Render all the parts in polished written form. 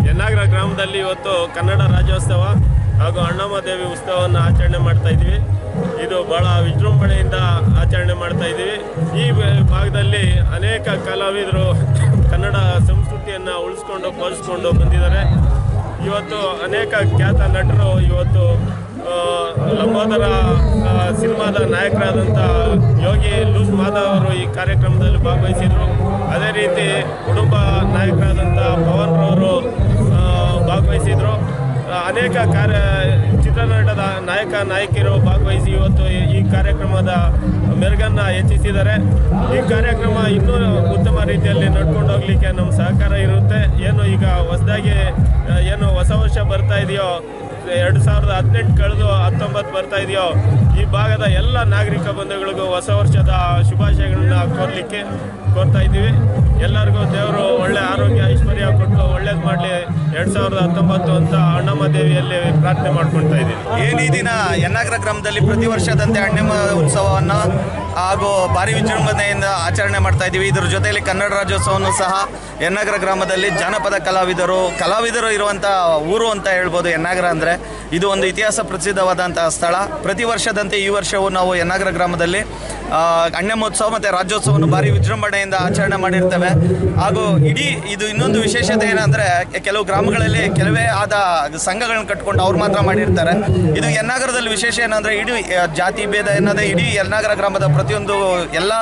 ಯನ್ನಾಗರ ಗ್ರಾಮದಲ್ಲಿ ಇವತ್ತು ಕನ್ನಡ ರಾಜ್ಯೋತ್ಸವ ಹಾಗೂ ಅಣ್ಣಮ್ಮದೇವಿ ಉತ್ಸವವನ್ನು ಆಚರಣೆ ಮಾಡ್ತಾ ಇದ್ದೀವಿ. ಇದು ಬಹಳ ವಿಜೃಂಭಣೆಯಿಂದ ಆಚರಣೆ ಮಾಡ್ತಾ ಇದ್ದೀವಿ. ಈ ಭಾಗದಲ್ಲಿ ಅನೇಕ ಕಲಾವಿದರು ಕನ್ನಡ ಸಂಸ್ಕೃತಿಯನ್ನು ಉಳಿಸ್ಕೊಂಡು ಪೋಷಿಸ್ಕೊಂಡು ಬಂದಿದ್ದಾರೆ. ಇವತ್ತು ಅನೇಕ ಖ್ಯಾತ ನಟರು ಇವತ್ತು ಲಂಬೋದರ ಸಿನಿಮಾದ ನಾಯಕರಾದಂಥ ಯೋಗಿ ಲೂಸ್ ಮಾಧವ್ ಅವರು ಈ ಕಾರ್ಯಕ್ರಮದಲ್ಲಿ ಭಾಗವಹಿಸಿದರು. ಅದೇ ರೀತಿ ಕುಟುಂಬ ನಾಯಕರಾದಂಥ ಪವನ್ ರವರು ಭಾಗವಹಿಸಿದರು. ಅನೇಕ ಚಿತ್ರನಟದ ನಾಯಕ ನಾಯಕಿಯರು ಭಾಗವಹಿಸಿ ಇವತ್ತು ಈ ಕಾರ್ಯಕ್ರಮದ ಮೆರುಗನ್ನು ಹೆಚ್ಚಿಸಿದ್ದಾರೆ. ಈ ಕಾರ್ಯಕ್ರಮ ಇನ್ನೂ ಉತ್ತಮ ರೀತಿಯಲ್ಲಿ ನಡ್ಕೊಂಡು ಹೋಗ್ಲಿಕ್ಕೆ ನಮ್ಮ ಸಹಕಾರ ಇರುತ್ತೆ. ಏನು ಈಗ ಹೊಸದಾಗಿ ಏನು ಹೊಸ ವರ್ಷ ಬರ್ತಾ ಇದೆಯೋ, 2018 ಕಳೆದು 19 ಬರ್ತಾ ಇದೆಯೋ, ಈ ಭಾಗದ ಎಲ್ಲ ನಾಗರಿಕ ಬಂಧುಗಳಿಗೂ ಹೊಸ ವರ್ಷದ ಶುಭಾಶಯಗಳನ್ನ ಕೋರ್ತಾ ಇದ್ದೀವಿ. ಎಲ್ಲರಿಗೂ ದೇವರು ಒಳ್ಳೆ ಆರೋಗ್ಯ ಐಶ್ವರ್ಯ ಕೊಟ್ಟು ಒಳ್ಳೇದು ಮಾಡಲಿ 2019 ಅಂತ ಅಣ್ಣಮ್ಮ ದೇವಿಯಲ್ಲಿ ಪ್ರಾರ್ಥನೆ ಮಾಡ್ಕೊಳ್ತಾ ಇದ್ದೀವಿ. ಏನು ಈ ದಿನ ಯನ್ನಾಗರ ಗ್ರಾಮದಲ್ಲಿ ಪ್ರತಿ ವರ್ಷದಂತೆ ಅಣ್ಣಮ್ಮ ಉತ್ಸವವನ್ನು ಹಾಗೂ ಭಾರಿ ವಿಜೃಂಭಣೆಯಿಂದ ಆಚರಣೆ ಮಾಡ್ತಾ ಇದ್ದೀವಿ. ಇದರ ಜೊತೆಯಲ್ಲಿ ಕನ್ನಡ ರಾಜ್ಯೋತ್ಸವವನ್ನು ಸಹ ಯನ್ನಾಗರ ಗ್ರಾಮದಲ್ಲಿ ಜಾನಪದ ಕಲಾವಿದರು ಇರುವಂಥ ಊರು ಅಂತ ಹೇಳ್ಬೋದು. ಯನ್ನಾಗರ ಅಂದರೆ ಇದು ಒಂದು ಇತಿಹಾಸ ಪ್ರಸಿದ್ಧವಾದಂತಹ ಸ್ಥಳ. ಪ್ರತಿ ವರ್ಷದಂತೆ ಈ ವರ್ಷವೂ ನಾವು ಯನ್ನಾಗರ ಗ್ರಾಮದಲ್ಲಿ ಅಣ್ಣಮ್ಮೋತ್ಸವ ಮತ್ತು ರಾಜ್ಯೋತ್ಸವವನ್ನು ಭಾರಿ ವಿಜೃಂಭಣೆಯಿಂದ ಆಚರಣೆ ಮಾಡಿರ್ತೇವೆ. ಹಾಗೂ ಇದು ಇನ್ನೊಂದು ವಿಶೇಷತೆ ಏನಂದರೆ ಕೆಲವು ಗ್ರಾಮಗಳಲ್ಲಿ ಕೆಲವೇ ಆದ ಸಂಘಗಳನ್ನ ಕಟ್ಕೊಂಡು ಅವ್ರು ಮಾತ್ರ ಮಾಡಿರ್ತಾರೆ. ಇದು ಯನ್ನಾಗರದಲ್ಲಿ ವಿಶೇಷ ಏನಂದರೆ ಇಡೀ ಜಾತಿ ಭೇದ ಎನ್ನದೇ ಇಡೀ ಯನ್ನಾಗರ ಗ್ರಾಮದ ಪ್ರತಿಯೊಂದು ಎಲ್ಲ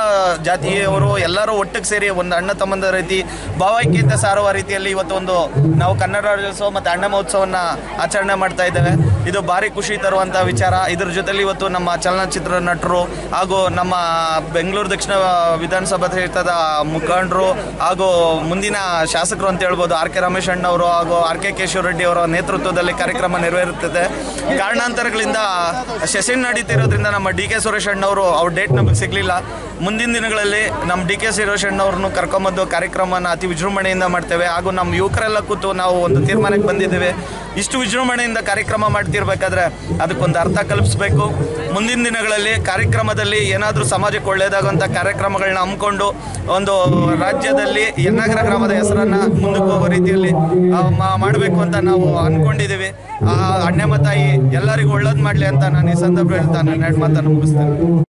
ಜಾತಿಯವರು ಎಲ್ಲರೂ ಒಟ್ಟಿಗೆ ಸೇರಿ ಒಂದು ಅಣ್ಣ ತಮ್ಮಂದ ರೀತಿ ಭಾವೈಕ್ಯತೆ ಸಾರುವ ರೀತಿಯಲ್ಲಿ ಇವತ್ತೊಂದು ನಾವು ಕನ್ನಡ ರಾಜ್ಯೋತ್ಸವ ಮತ್ತು ಅಣ್ಣಮ್ಮೋತ್ಸವವನ್ನು ಆಚರಣೆ ಮಾಡ್ತಾ ಇದ್ದೇವೆ. ಇದು ಭಾರಿ ಖುಷಿ ತರುವಂಥ ವಿಚಾರ. ಇದರ ಜೊತೆಲಿ ಇವತ್ತು ನಮ್ಮ ಚಲನಚಿತ್ರ ನಟರು ಹಾಗೂ ನಮ್ಮ ಬೆಂಗಳೂರು ದಕ್ಷಿಣ ವಿಧಾನಸಭಾ ಕ್ಷೇತ್ರದ ಮುಖಂಡರು ಹಾಗೂ ಮುಂದಿನ ಶಾಸಕರು ಅಂತ ಹೇಳ್ಬೋದು ಆರ್ ಕೆ ರಮೇಶ್ ಅಣ್ಣವರು ಹಾಗೂ ಆರ್ ಕೆ ಕೇಶವ ರೆಡ್ಡಿ ಅವರ ನೇತೃತ್ವದಲ್ಲಿ ಕಾರ್ಯಕ್ರಮ ನೆರವೇರುತ್ತದೆ. ಕಾರಣಾಂತರಗಳಿಂದ ಸೆಷನ್ ನಡೀತಿರೋದ್ರಿಂದ ನಮ್ಮ ಡಿ ಕೆ ಸುರೇಶ್ ಅಣ್ಣವರು ಅವ್ರ ಡೇಟ್ ನಮಗೆ ಸಿಗಲಿಲ್ಲ. ಮುಂದಿನ ದಿನಗಳಲ್ಲಿ ನಮ್ಮ ಡಿ ಕೆ ಸುರೇಶ್ ಅಣ್ಣವ್ರನ್ನು ಕರ್ಕೊಂಬಂದು ಕಾರ್ಯಕ್ರಮನ ಅತಿ ವಿಜೃಂಭಣೆಯಿಂದ ಮಾಡ್ತೇವೆ. ಹಾಗೂ ನಮ್ಮ ಯುವಕರೆಲ್ಲ ಕೂತು ನಾವು ಒಂದು ತೀರ್ಮಾನಕ್ಕೆ ಬಂದಿದ್ದೇವೆ. ಇಷ್ಟು ವಿಜೃಂಭಣೆಯಿಂದ ಕಾರ್ಯಕ್ರಮ ಮಾಡ್ತಿರ್ಬೇಕಾದ್ರೆ ಅದಕ್ಕೊಂದು ಅರ್ಥ ಕಲ್ಪಿಸಬೇಕು. ಮುಂದಿನ ದಿನಗಳಲ್ಲಿ ಕಾರ್ಯಕ್ರಮದಲ್ಲಿ ಏನಾದರೂ ಸಮಾಜಕ್ಕೆ ಒಳ್ಳೆಯದಾಗುವಂಥ ಕಾರ್ಯಕ್ರಮಗಳನ್ನ ಹಮ್ಮಿಕೊಂಡು ಒಂದು ರಾಜ್ಯದಲ್ಲಿ ಯನ್ನಾಗರ ಗ್ರಾಮದ ಹೆಸರನ್ನು ಮುಂದಕ್ಕೆ ಹೋಗೋ ರೀತಿಯಲ್ಲಿ ಮಾಡಬೇಕು ಅಂತ ನಾವು ಅಂದ್ಕೊಂಡಿದ್ದೀವಿ. ಅಣ್ಣಮ್ಮ ತಾಯಿ ಎಲ್ಲರಿಗೂ ಒಳ್ಳೇದು ಮಾಡಲಿ ಅಂತ ನಾನು ಈ ಸಂದರ್ಭ ಹೇಳ್ತಾ ನನ್ನ ಮಾತನ್ನು ಮುಗಿಸ್ತೇನೆ.